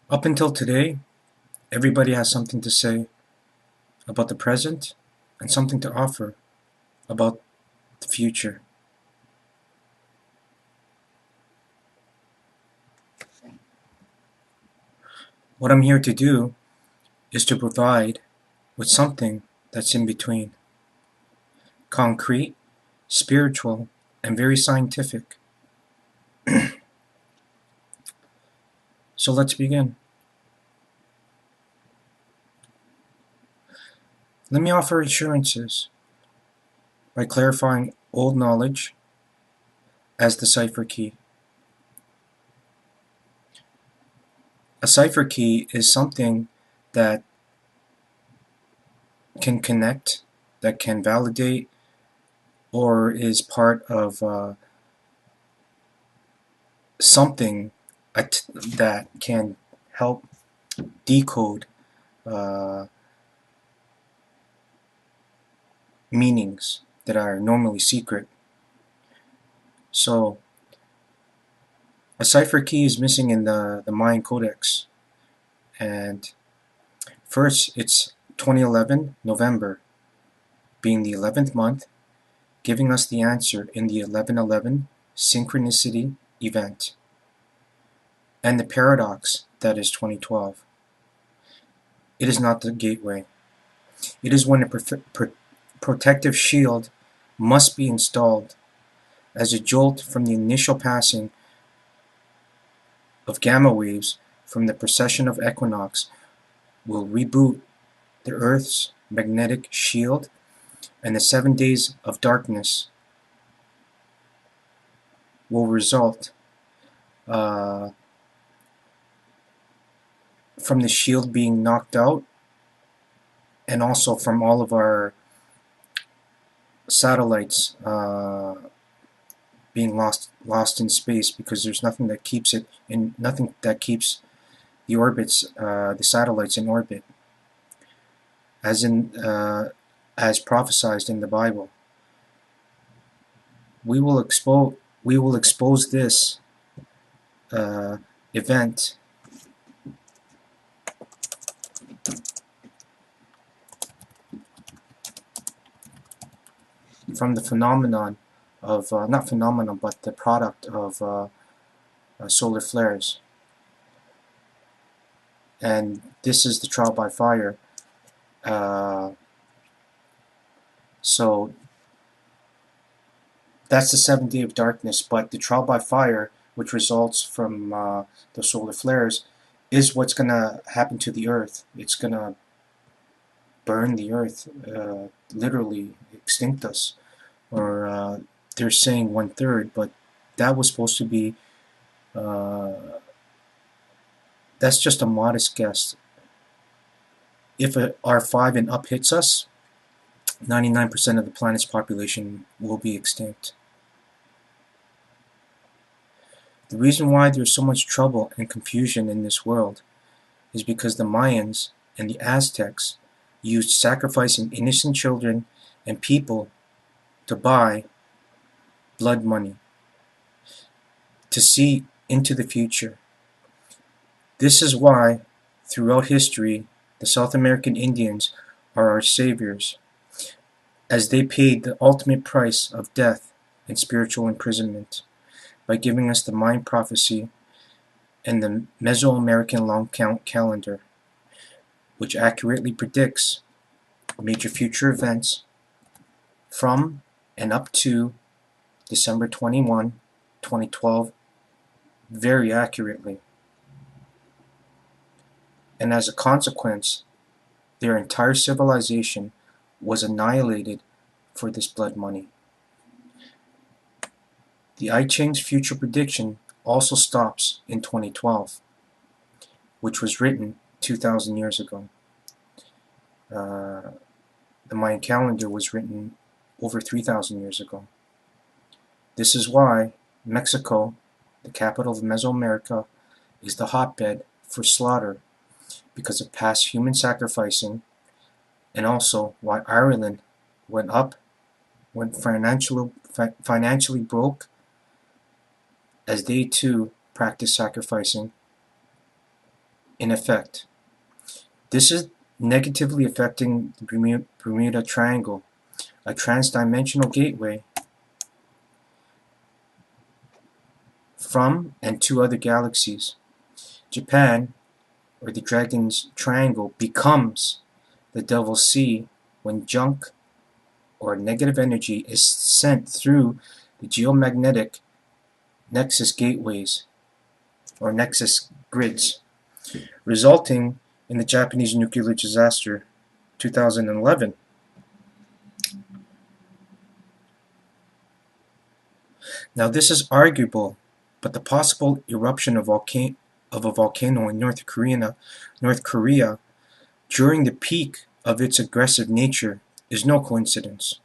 Up until today, everybody has something to say about the present and something to offer about the future. What I'm here to do is to provide with something that's in between, concrete, spiritual, and very scientific. So let's begin. Let me offer assurances by clarifying old knowledge as the cipher key. A cipher key is something that can connect, that can validate, or is part of something that can help decode uh, meanings that are normally secret. So a cipher key is missing in the Mayan Codex. And first, it's 2011, November, being the 11th month, giving us the answer in the 1111 synchronicity event. And the paradox that is 2012. It is not the gateway. It is when a protective shield must be installed as a jolt from the initial passing of gamma waves from the precession of equinox will reboot the Earth's magnetic shield, and the 7 days of darkness will result from the shield being knocked out, and also from all of our satellites being lost in space, because there's nothing that keeps it in, nothing that keeps the orbits, the satellites in orbit, as prophesized in the Bible. We will expose this event from the phenomenon of not phenomenon, but the product of solar flares. And this is the trial by fire. So that's the 7th day of darkness, but the trial by fire, which results from the solar flares, is what's going to happen to the Earth. It's going to burn the Earth, literally extinct us. Or they're saying 1/3, but that was supposed to be, that's just a modest guess. If a R5 and up hits us, 99% of the planet's population will be extinct. The reason why there's so much trouble and confusion in this world is because the Mayans and the Aztecs used sacrificing innocent children and people to buy blood money, to see into the future. This is why, throughout history, the South American Indians are our saviors, as they paid the ultimate price of death and spiritual imprisonment by giving us the Mayan prophecy and the Mesoamerican long count calendar, which accurately predicts major future events from and up to December 21, 2012, very accurately. And as a consequence, their entire civilization was annihilated for this blood money. The I Ching's future prediction also stops in 2012, which was written 2,000 years ago. The Mayan calendar was written over 3,000 years ago. This is why Mexico, the capital of Mesoamerica, is the hotbed for slaughter because of past human sacrificing, and also why Ireland went financially broke, as they too practiced sacrificing, in effect. This is negatively affecting the Bermuda Triangle, a transdimensional gateway from and to other galaxies. Japan, or the Dragon's Triangle, becomes the Devil's Sea when junk or negative energy is sent through the geomagnetic nexus gateways or nexus grids, resulting in the Japanese nuclear disaster 2011. Now this is arguable, but the possible eruption of a volcano in North Korea during the peak of its aggressive nature is no coincidence.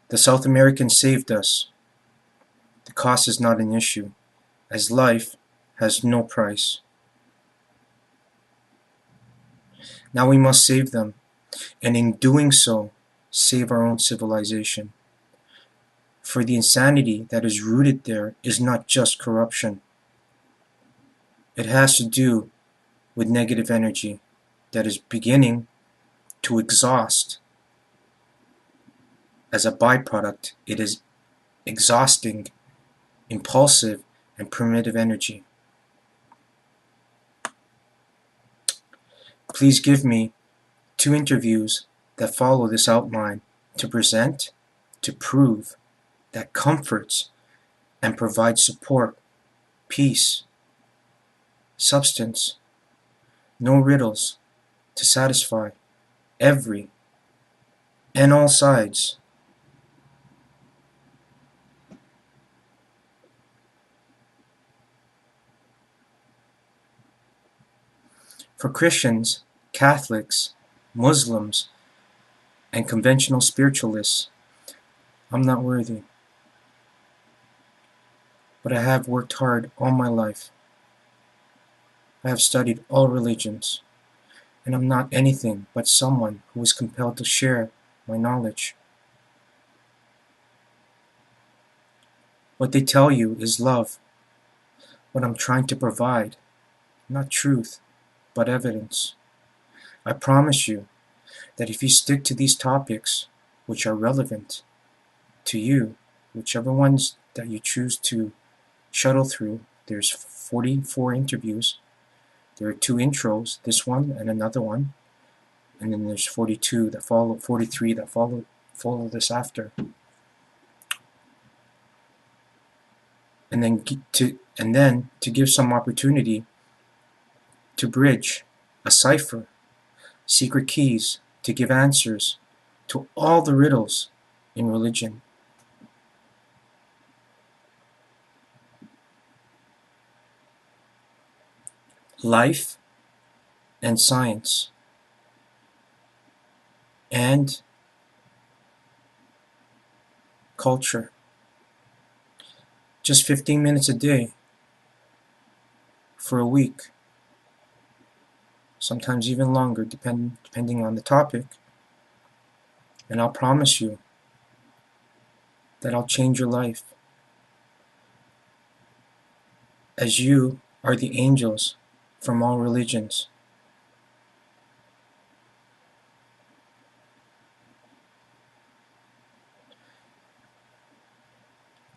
The South Americans saved us. The cost is not an issue, as life has no price. Now we must save them, and in doing so, save our own civilization. For the insanity that is rooted there is not just corruption. It has to do with negative energy that is beginning to exhaust. As a byproduct, it is exhausting, impulsive, and primitive energy. Please give me 2 interviews that follow this outline to present, to prove, that comforts and provides support, peace, substance, no riddles to satisfy every and all sides. For Christians, Catholics, Muslims, and conventional spiritualists, I'm not worthy. But I have worked hard all my life. I have studied all religions, and I'm not anything but someone who is compelled to share my knowledge. What they tell you is love. What I'm trying to provide, not truth, but evidence. I promise you that if you stick to these topics, which are relevant to you, whichever ones that you choose to shuttle through, there's 44 interviews. There are 2 intros, this one and another one, and then there's 43 that follow this after. And then to give some opportunity to bridge a cipher, secret keys to give answers to all the riddles in religion. Life and science and culture. Just 15 minutes a day for a week. Sometimes even longer, depending on the topic. And I'll promise you that I'll change your life, as you are the angels from all religions.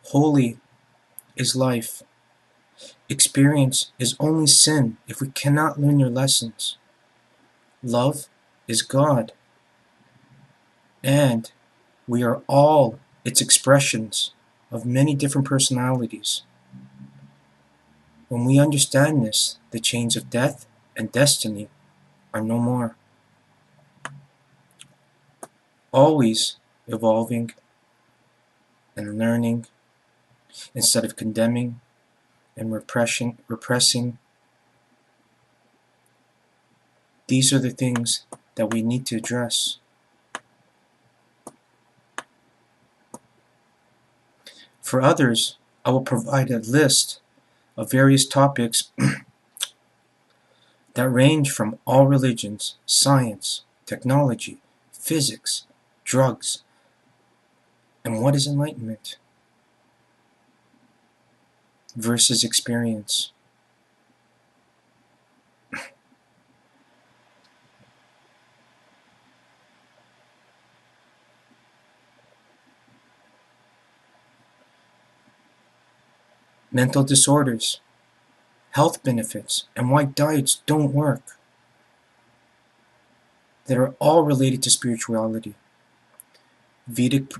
Holy is life. Experience is only sin if we cannot learn your lessons. Love is God, and we are all its expressions of many different personalities. When we understand this, the chains of death and destiny are no more. Always evolving and learning instead of condemning and repressing. These are the things that we need to address. For others, I will provide a list of various topics that range from all religions, science, technology, physics, drugs, and what is enlightenment versus experience. mental disorders, health benefits, and why diets don't work, that are all related to spirituality. Vedic,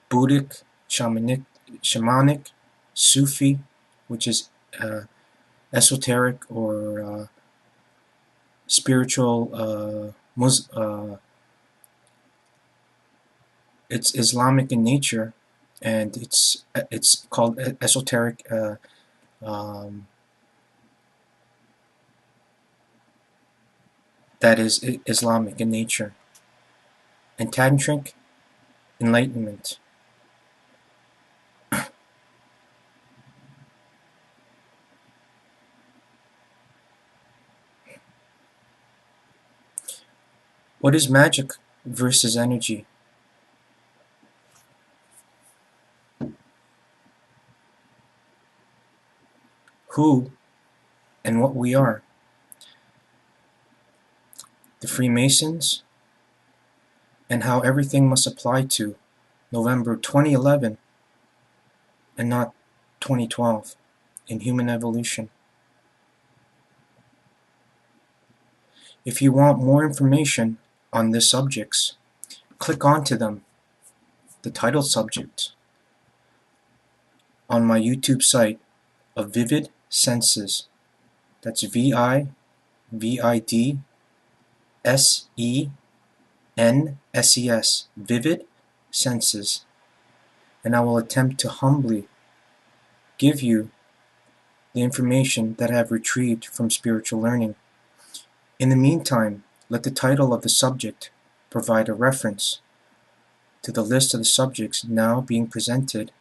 Buddhic, shamanic, Sufi, which is esoteric or spiritual, it's Islamic in nature, and it's called esoteric. That is Islamic in nature, and tantric enlightenment. What is magic versus energy? Who and what we are. The Freemasons, and how everything must apply to November 2011 and not 2012 in human evolution. If you want more information on these subjects, click onto them, the title subject, on my YouTube site of Vivid Senses. That's VIVIDSENSES, Vivid Senses. And I will attempt to humbly give you the information that I have retrieved from spiritual learning. In the meantime, let the title of the subject provide a reference to the list of the subjects now being presented,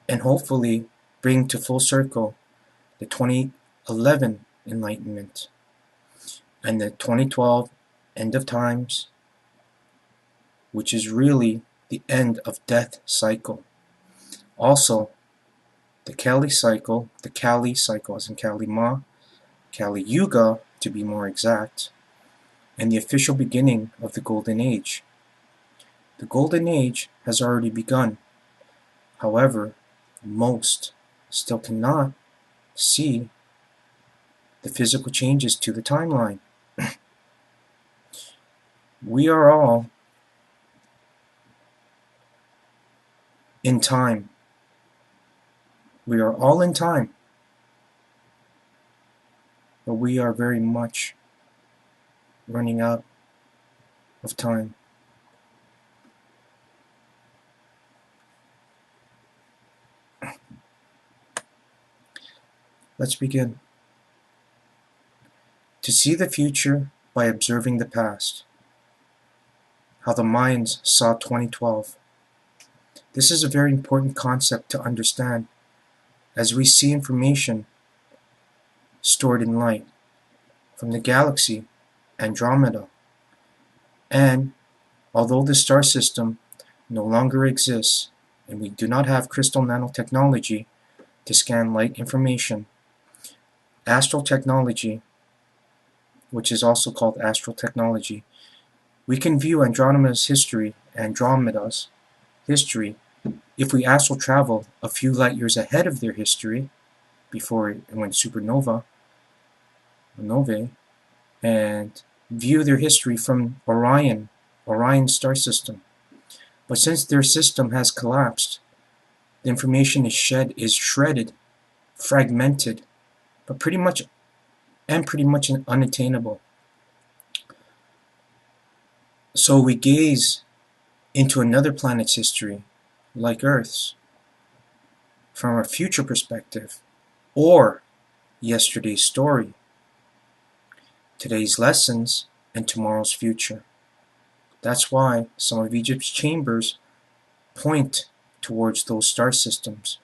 and hopefully bring to full circle the 2011 enlightenment and the 2012 end of times, which is really the end of death cycle. Also, the Kali cycle as in Kali Ma, Kali Yuga to be more exact, and the official beginning of the Golden Age. The Golden Age has already begun. However, most still cannot see the physical changes to the timeline. We are all in time. We are all in time. But we are very much running out of time. Let's begin. To see the future by observing the past. How the Mayans saw 2012. This is a very important concept to understand, as we see information stored in light from the galaxy Andromeda. And although the star system no longer exists, and we do not have crystal nanotechnology to scan light information, astral technology, which is also called astral technology, we can view Andromeda's history if we astral travel a few light years ahead of their history, before it went novae, and view their history from Orion's star system. But since their system has collapsed, the information is shredded, fragmented, but pretty much unattainable. So we gaze into another planet's history, like Earth's, from a future perspective, or yesterday's story, today's lessons, and tomorrow's future. That's why some of Egypt's chambers point towards those star systems,